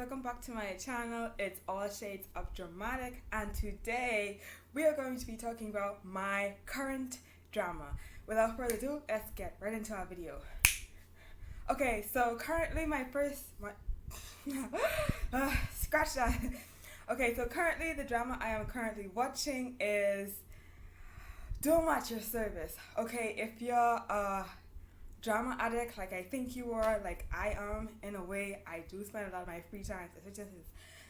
welcome back to my channel. It's All Shades of Dramatic, and today we are going to be talking about my current drama. Without further ado, let's get right into our video. Okay, so currently scratch that. Okay, so currently the drama I am currently watching is Don't Match Your Service. Okay, if you're a drama addict like I think you are, like I am in a way, I do spend a lot of my free time,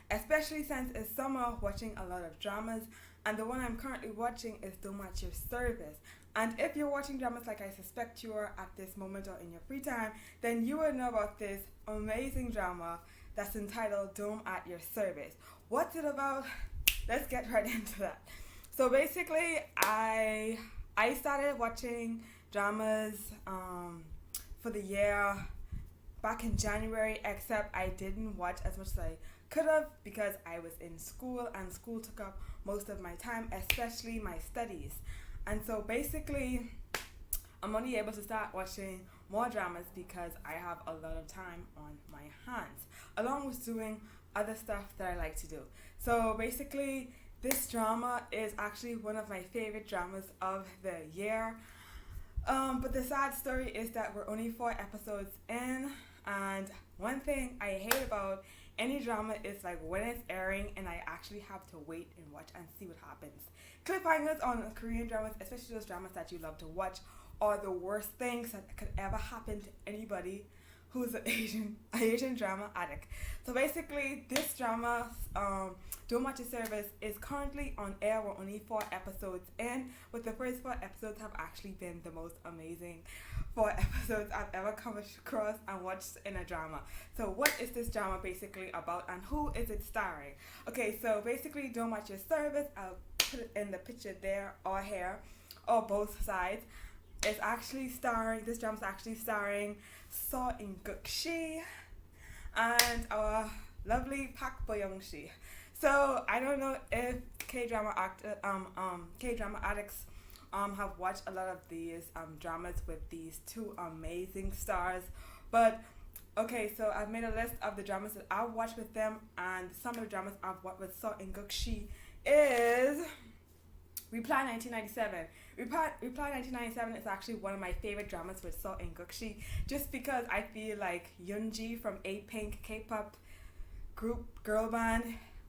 especially since it's summer, watching a lot of dramas, and the one I'm currently watching is Don't Match Your Service. And if you're watching dramas like I suspect you are at this moment or in your free time, then you will know about this amazing drama that's entitled Don't At Your Service. What's it about? Let's get right into that. So basically, I started watching dramas for the year back in January, except I didn't watch as much as I could have because I was in school and school took up most of my time, especially my studies. And so basically, I'm only able to start watching more dramas because I have a lot of time on my hands, along with doing other stuff that I like to do. So basically, this drama is actually one of my favorite dramas of the year. But the sad story is that we're only 4 episodes in, and one thing I hate about any drama is like when it's airing and I actually have to wait and watch and see what happens. Cliffhangers on Korean dramas, especially those dramas that you love to watch, are the worst things that could ever happen to anybody who's an Asian drama addict. So basically, this drama, Don't Match Your Service, is currently on air. We're only 4 episodes in, but the first 4 episodes have actually been the most amazing 4 episodes I've ever come across and watched in a drama. So what is this drama basically about, and who is it starring? Okay, so basically, Don't Match Your Service, I'll put it in the picture there or here, or both sides. It's actually starring, this drama's actually starring So In-guk-shi and our lovely Park Bo-young-shi. So I don't know if K-drama addicts have watched a lot of these dramas with these 2 amazing stars, but okay, so I've made a list of the dramas that I've watched with them, and some of the dramas I've watched with So In-guk-shi is Reply 1997. Reply 1997 is actually one of my favorite dramas with So In-guk-shi, just because I feel like Yoonji from A-Pink K-pop group girl band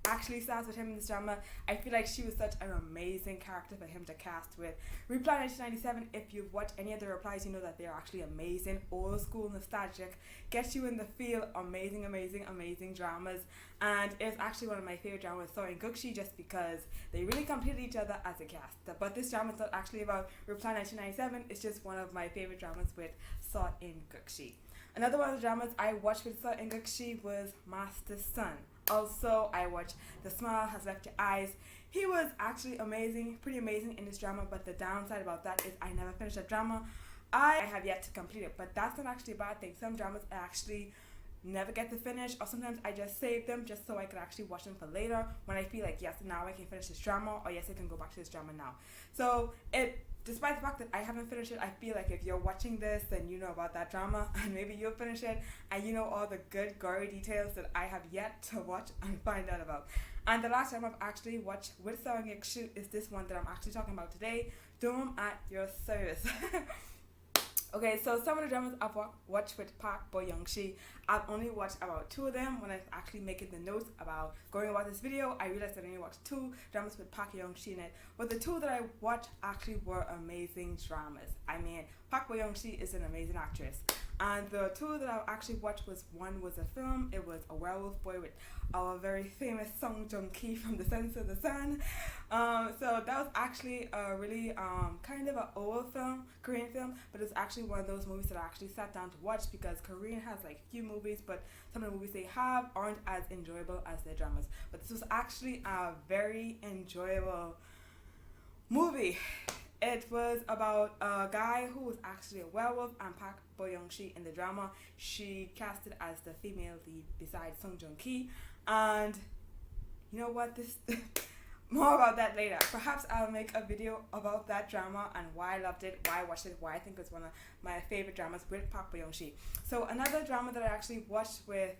actually stars with him in this drama. I feel like she was such an amazing character for him to cast with. Reply 1997, if you've watched any of the replies, you know that they're actually amazing, old school, nostalgic, gets you in the feel, amazing dramas. And it's actually one of my favorite dramas, So In-guk-shi, just because they really complete each other as a cast. But this drama is not actually about Reply 1997, it's just one of my favorite dramas with So In-guk-shi. Another one of the dramas I watched with So In-guk-shi was Master Sun. Also, I watched The Smile Has Left Your Eyes. He was actually amazing, pretty amazing in this drama, but the downside about that is I never finished that drama. I have yet to complete it, but that's not actually a bad thing. Some dramas I actually never get to finish, or sometimes I just save them just so I could actually watch them for later when I feel like, yes, now I can finish this drama, or yes, I can go back to this drama now. So despite the fact that I haven't finished it, I feel like if you're watching this, then you know about that drama, and maybe you'll finish it, and you know all the good gory details that I have yet to watch and find out about. And the last time I've actually watched with So In-guk-shi is this one that I'm actually talking about today, Don't At Your Service. Okay, so some of the dramas I've watched with Park Bo-young-shi, I've only watched about 2 of them. When I was actually making the notes about going about this video, I realized that I only watched 2 dramas with Park Bo-young-shi in it. But the 2 that I watched actually were amazing dramas. I mean, Park Bo-young-shi is an amazing actress. And the 2 that I actually watched one was a film. It was A Werewolf Boy with our very famous Song Joong-ki from The Sense of the Sun. So that was actually a really kind of an old film, Korean film, but it's actually one of those movies that I actually sat down to watch because Korean has like few movies, but some of the movies they have aren't as enjoyable as their dramas. But this was actually a very enjoyable movie. It was about a guy who was actually a werewolf, and Park Bo-young-shi in the drama, she casted as the female lead besides Song Joong-ki. And you know what, this more about that later. Perhaps I'll make a video about that drama and why I loved it, why I watched it, why I think it's one of my favorite dramas with Park Bo-young-shi. So another drama that I actually watched with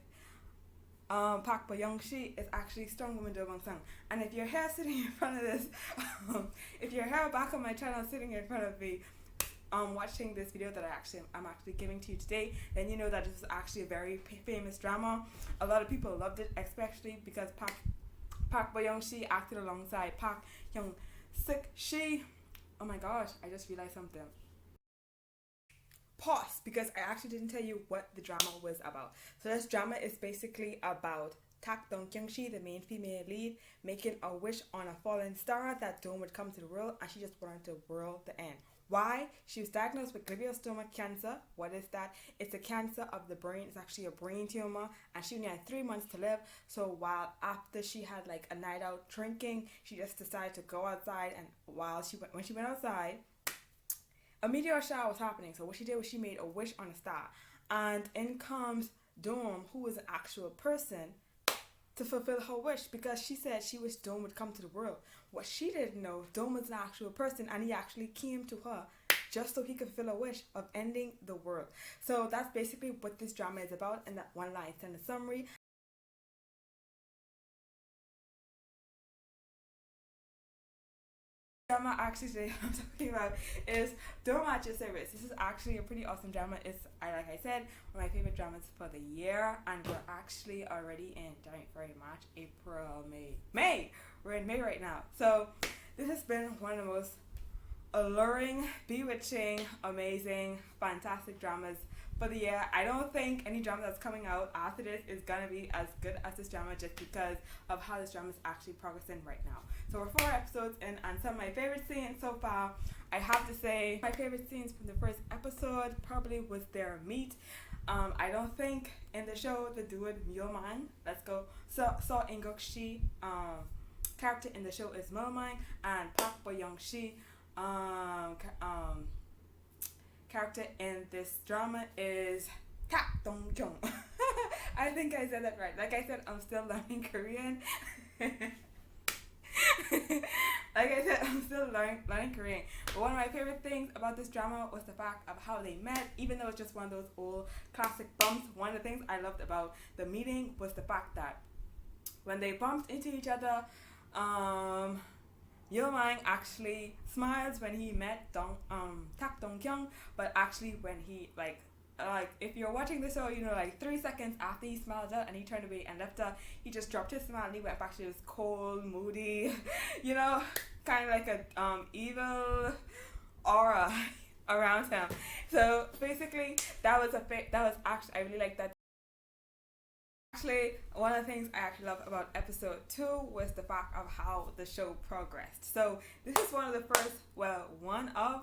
Park Bo Young Shi is actually Strong Woman Do Bang Sung. And if you're here sitting in front of this, if you're here back on my channel sitting in front of me, watching this video that I'm actually giving to you today, then you know that this is actually a very famous drama. A lot of people loved it, especially because Park Bo Young Shi acted alongside Park Young Sik Shi. Oh my gosh, I just realized something. Pause, because I actually didn't tell you what the drama was about. So this drama is basically about dongkyung Shi, the main female lead, making a wish on a fallen star that Dome would come to the world, and she just wanted the world to end. Why? She was diagnosed with glioblastoma cancer. What is that? It's a cancer of the brain. It's actually a brain tumor, and she only had 3 months to live. So while after she had like a night out drinking, she just decided to go outside, and when she went outside, a meteor shower was happening. So what she did was she made a wish on a star, and in comes Dome, who was an actual person, to fulfill her wish, because she said she wished Dome would come to the world. What she didn't know, Dome was an actual person, and he actually came to her just so he could fulfill a wish of ending the world. So that's basically what this drama is about in that one line in the summary. Drama actually today I'm talking about is Don't Match Your Service. This is actually a pretty awesome drama. It's, like I said, one of my favorite dramas for the year, and we're actually already in January, March, April, May. We're in May right now. So this has been one of the most alluring, bewitching, amazing, fantastic dramas for the year. I don't think any drama that's coming out after this is gonna be as good as this drama, just because of how this drama is actually progressing right now. So we're 4 episodes in, and some of my favorite scenes so far, I have to say my favorite scenes from the first episode probably was their meet. I don't think in the show the dude Myeolman, let's go, So In-guk Shi, character in the show is Myeolman, and Park Bo Young Shi character in this drama is dongkyung. I think I said that right. Like I said, I'm still learning Korean. Like I said, I'm still learning Korean. But one of my favorite things about this drama was the fact of how they met, even though it's just one of those old classic bumps. One of the things I loved about the meeting was the fact that when they bumped into each other, Yeomang actually smiles when he met Tak Dongkyung, but actually when he like if you're watching the show, you know, like 3 seconds after he smiled at her and he turned away and left her, he just dropped his smile and he went back to his cold, moody, you know, kind of like a evil aura around him. So basically, that was actually, I really like that. Actually, one of the things I actually love about episode 2 was the fact of how the show progressed. So this is one of the first, well, one of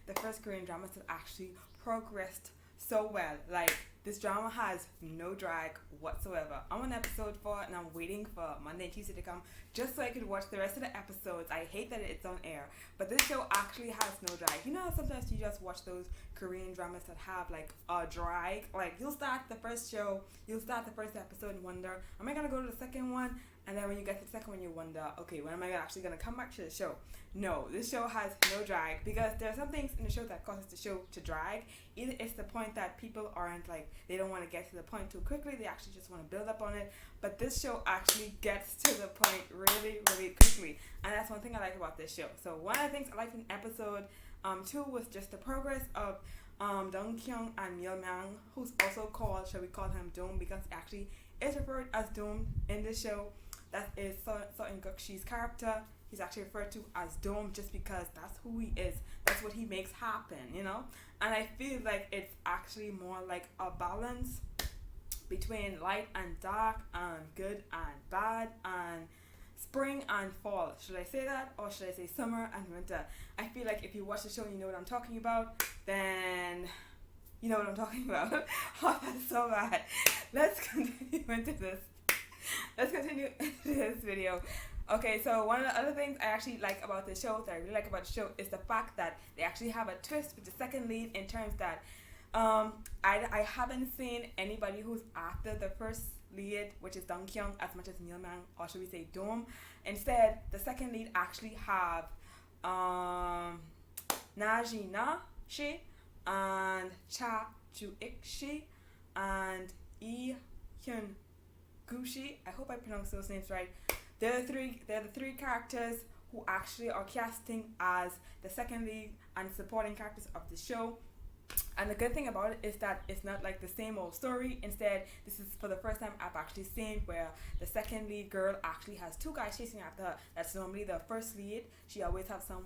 the first Korean dramas that actually progressed so well. Like, this drama has no drag whatsoever. I'm on episode 4 and I'm waiting for Monday and Tuesday to come just so I could watch the rest of the episodes. I hate that it's on air, but this show actually has no drag. You know how sometimes you just watch those Korean dramas that have like a drag? Like, you'll start the first episode and wonder, am I gonna go to the second one? And then when you get to the second one, you wonder, okay, when am I actually gonna come back to the show? No, this show has no drag, because there are some things in the show that causes the show to drag. Either it's the point that people aren't like, they don't want to get to the point too quickly, they actually just want to build up on it. But this show actually gets to the point really, really quickly, and that's one thing I like about this show. So one of the things I liked in episode 2 was just the progress of Dongkyung and Myeolman, who's also called, shall we call him Dome, because he actually is referred as Dome in this show. That is So In-guk Shi's character. He's actually referred to as Dome just because that's who he is. That's what he makes happen, you know? And I feel like it's actually more like a balance between light and dark, and good and bad, and spring and fall. Should I say that, or should I say summer and winter? I feel like if you watch the show and you know what I'm talking about, then you know what I'm talking about. Oh, that's so bad. Let's continue into this. Let's continue into this video. Okay, so one of the other things I actually like about the show, that I really like about the show, is the fact that they actually have a twist with the second lead, in terms that I haven't seen anybody who's after the first lead, which is Dongkyung, as much as Myeolman, or should we say Dome. Instead, the second lead actually have Najina Shi and Cha Ju Ik Shi and Lee Dongkyung. I hope I pronounced those names right. They're the three characters who actually are casting as the second lead and supporting characters of the show. And the good thing about it is that it's not like the same old story. Instead, this is for the first time I've actually seen where the second lead girl actually has two guys chasing after her. That's normally the first lead. She always has some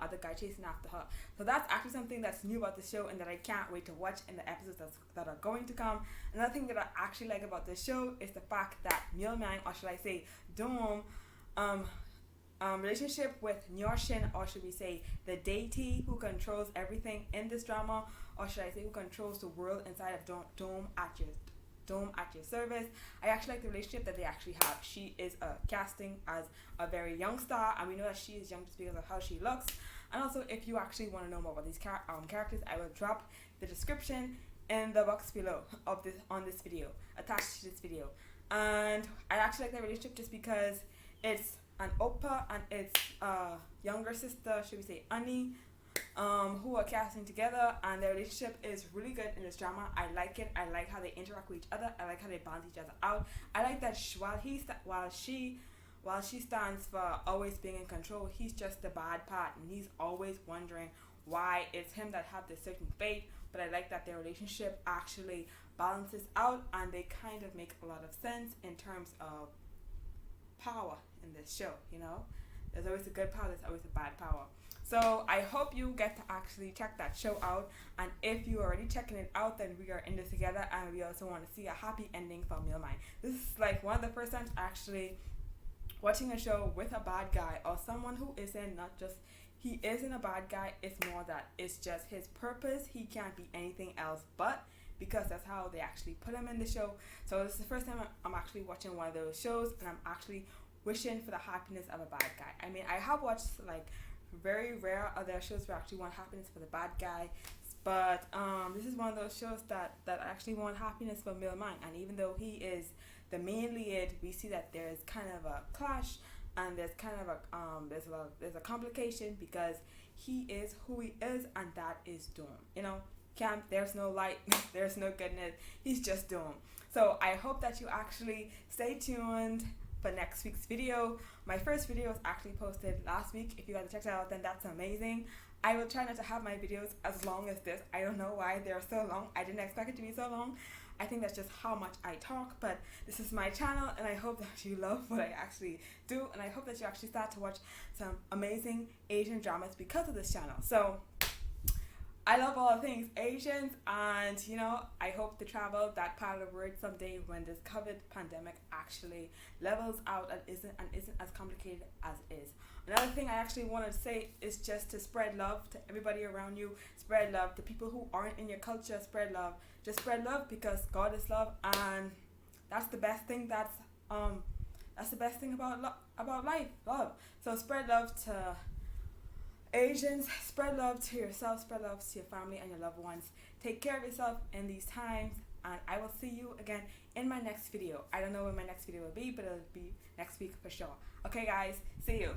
other guy chasing after her. So that's actually something that's new about the show and that I can't wait to watch in the episodes that are going to come. Another thing that I actually like about the show is the fact that Myulmang, or should I say Dom, relationship with Nyorshin, or should we say the deity who controls everything in this drama, or should I say who controls the world inside of Dome at your service. I actually like the relationship that they actually have. She is casting as a very young star, and we know that she is young just because of how she looks. And also, if you actually want to know more about these characters, I will drop the description in the box below of this video, attached to this video. And I actually like that relationship just because it's an oppa and its younger sister, should we say Annie, who are casting together, and their relationship is really good in this drama. I like it. I like how they interact with each other. I like how they balance each other out. I like that while she stands for always being in control, he's just the bad part, and he's always wondering why it's him that have this certain fate. But I like that their relationship actually balances out, and they kind of make a lot of sense in terms of power in this show. You know, there's always a good power, there's always a bad power. So I hope you get to actually check that show out, and if you're already checking it out, then we are in this together, and we also want to see a happy ending for Myulmang. This is like one of the first times actually watching a show with a bad guy, or someone who isn't, not just he isn't a bad guy, it's more that it's just his purpose. He can't be anything else but, because that's how they actually put him in the show. So this is the first time I'm actually watching one of those shows, and I'm actually wishing for the happiness of a bad guy. I mean, I have watched like very rare other shows where I actually want happiness for the bad guy, but this is one of those shows that I actually want happiness for Myulmang. And even though he is the main lead, we see that there's kind of a clash, and there's kind of a there's a complication, because he is who he is, and that is Doom. You know, there's no light, there's no goodness, he's just Doom. So I hope that you actually stay tuned for next week's video. My first video was actually posted last week. If you guys checked it out, then that's amazing. I will try not to have my videos as long as this. I don't know why they're so long. I didn't expect it to be so long. I think that's just how much I talk, but this is my channel, and I hope that you love what I actually do, and I hope that you actually start to watch some amazing Asian dramas because of this channel. So I love all things Asians, and you know, I hope to travel that part of the world someday when this COVID pandemic actually levels out and isn't as complicated as it is. Another thing I actually wanted to say is just to spread love to everybody around you. Spread love to people who aren't in your culture. Spread love. Just spread love, because God is love, and that's the best thing. That's the best thing about life, love. So spread love to Asians, spread love to yourself, spread love to your family and your loved ones. Take care of yourself in these times, and I will see you again in my next video. I don't know when my next video will be, but it'll be next week for sure. Okay guys, see you.